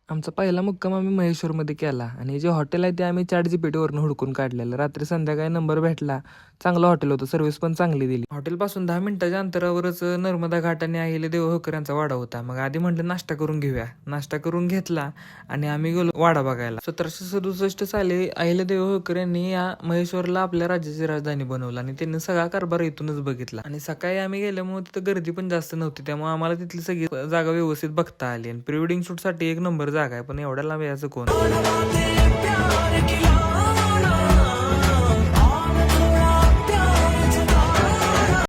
आमचा पहिला मुक्काम आम्ही महेश्वरमध्ये केला आणि जे हॉटेल आहे ते आम्ही ChatGPT वरून हुडकून काढलेलं. रात्री संध्याकाळी नंबर भेटला. चांगलं हॉटेल होतं, सर्व्हिस पण चांगली दिली. हॉटेलपासून 10 मिनिटाच्या अंतरावरच नर्मदा घाट आणि अहिल्यादेवी होळकर यांचा वाडा होता. मग आधी म्हटलं नाश्ता करून घेऊया. नाश्ता करून घेतला आणि आम्ही गेलो वाडा बघायला. 1767 साली अहिल्यादेवी होळकर यांनी या महेश्वरला आपल्या राज्याची राजधानी बनवलं आणि त्यांनी सगळा कारभार इथूनच बघितला. आणि सकाळी आम्ही गेल्यामुळे तिथं गर्दी पण जास्त नव्हती, त्यामुळे आम्हाला तिथली सगळी जागा व्यवस्थित बघता आली. आणि प्री वेडिंग शूट साठी एक नंबर जागा आहे, पण एवढ्या लांब यायचं कोण.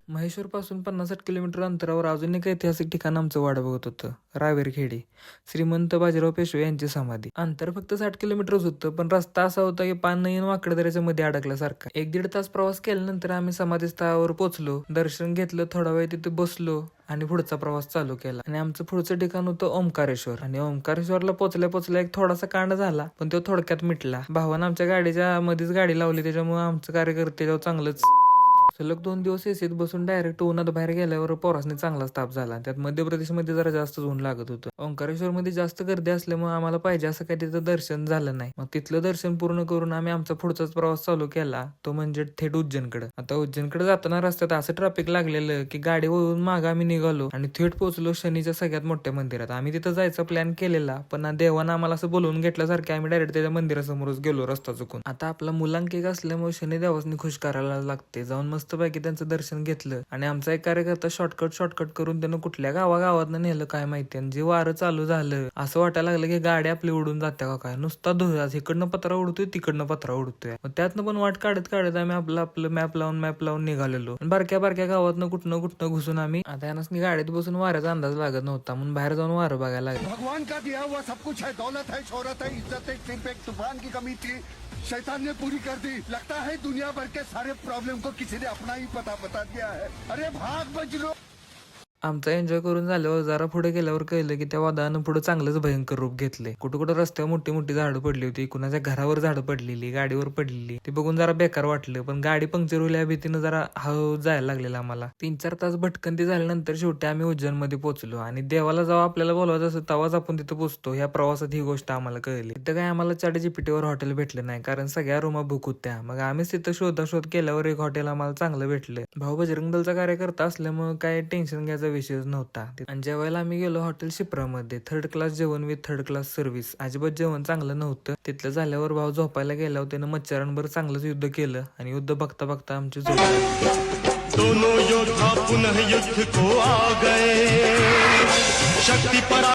महेश्वर पासून 50-60 किलोमीटर अंतरावर अजून एक ऐतिहासिक ठिकाण आमचं वाडा बघत होतं, रावेरखेडी. श्रीमंत बाजीराव पेशवे यांची समाधी. अंतर फक्त 60 किलोमीटरच होतं, पण रस्ता असा होता की पान नयन वाकडं दऱ्याच्या मध्ये अडकल्यासारखा. 1-1.5 तास प्रवास केल्यानंतर आम्ही समाधी स्थळावर पोहोचलो, दर्शन घेतलं, थोडा वेळ तिथे बसलो आणि पुढचा प्रवास चालू केला. आणि आमचं पुढचं ठिकाण होतं ओंकारेश्वर. आणि ओंकारेश्वरला पोचल्या एक थोडासा कांड झाला, पण तो थोडक्यात मिटला. भावानं आमच्या गाडीच्या मध्येच गाडी लावली, त्याच्यामुळे आमचं कार्यकर्ते त्याच्यावर चांगलंच. सलग 2 दिवस एसीत बसून डायरेक्ट उन्हात बाहेर गेल्यावर पोरासने चांगलाच ताप झाला. त्यात मध्य प्रदेशमध्ये जरा जास्त ऊन लागत होतं. ओंकारेश्वर मध्ये जास्त गर्दी असल्यामुळे आम्हाला पाहिजे असं काही तिथं दर्शन झालं नाही. मग तिथलं दर्शन पूर्ण करून आम्ही आमचा पुढचाच प्रवास चालू केला, तो म्हणजे थेट उज्जैनकडे. आता उज्जैनकडे जाताना रस्त्यात असं ट्रॅफिक लागलेलं की गाडी वळून मागं आम्ही निघालो आणि थेट पोहोचलो शनीच्या सगळ्यात मोठ्या मंदिरात. आम्ही तिथं जायचा प्लॅन केलेला, पण देवानं आम्हाला असं बोलवून घेतल्यासारखे आम्ही डायरेक्ट त्याच्या मंदिरासमोरच गेलो रस्ता चुकून. आता आपला मुलांक एक असल्यामुळे शनी देवासनी खुश करायला लागते. जाऊन मस्तपैकी त्यांचं दर्शन घेतलं आणि आमचा एक कार्यकर्ता शॉर्टकट करून त्यानं कुठल्या गावागावातनं नेलं काय माहिती. आणि जे वारं चालू झालं असं वाटायला लागलं की गाडी आपली उडून जाते का काय. नुसता धुळाच, इकडनं पत्रा उडतोय तिकडनं पत्रा उडतोय. मग त्यातनं पण वाट काढत आम्ही आपलं मॅप लावून निघालेलो. बारक्या गावातनं कुठनं घुसून आम्ही आता यांना गाडीत बसून वाऱ्याचा अंदाज लागत नव्हता म्हणून बाहेर जाऊन वारं बघायला लागलं. भगवान का दिया हुआ सब कुछ है, दौलत है, शोहरत है, इज्जत है, सिर्फ एक तूफान की कमी थी, शैतान ने पूरी कर दी. लगता है दुनिया भर के सारे प्रॉब्लम को किसी ने अपना ही पता बता दिया है. अरे भाग बच लो. आमचा एन्जॉय करून झाल्यावर जरा पुढे गेल्यावर कळलं की त्या वादळानं पुढे चांगलंच भयंकर रूप घेतले. कुठं रस्त्यावर मोठी झाडं पडली होती, कुणाच्या घरावर झाडं पडलेली, गाडीवर पडलेली. ते बघून जरा बेकार वाटलं, पण गाडी पंक्चर होल्या भीतीनं जरा हळू जायला लागलेलं आम्हाला. 3-4 तास भटकंती झाल्यानंतर शेवटी आम्ही उज्जैनमध्ये पोहोचलो. आणि देवाला जेव्हा आपल्याला बोलवायचं असं तेव्हाच आपण तिथं पोहोचतो. ह्या प्रवासात ही गोष्ट आम्हाला कळली. तिथं काय आम्हाला ChatGPTवर हॉटेल भेटलं नाही, कारण सगळ्या रूमा बुक होत्या. मग आम्हीच तिथं शोध केल्यावर एक हॉटेल आम्हाला चांगलं भेटलं. भाऊ बजरंग दलचा कार्यकर्ता असल्यामुळे काय टेन्शन घ्यायचा विषयच नव्हता. आणि जेवायला आम्ही गेलो हॉटेल शिप्रामध्ये. 3rd क्लास जेवण विथ 3rd क्लास सर्व्हिस. अजिबात जेवण चांगलं नव्हतं. तिथलं झाल्यावर भाऊ झोपायला गेल्यावर त्यानं मच्छरांवर चांगलंच युद्ध केलं आणि युद्ध बघता आमची झोप दोनों योद्धा पुनः युद्ध को आ गए. शक्ति परा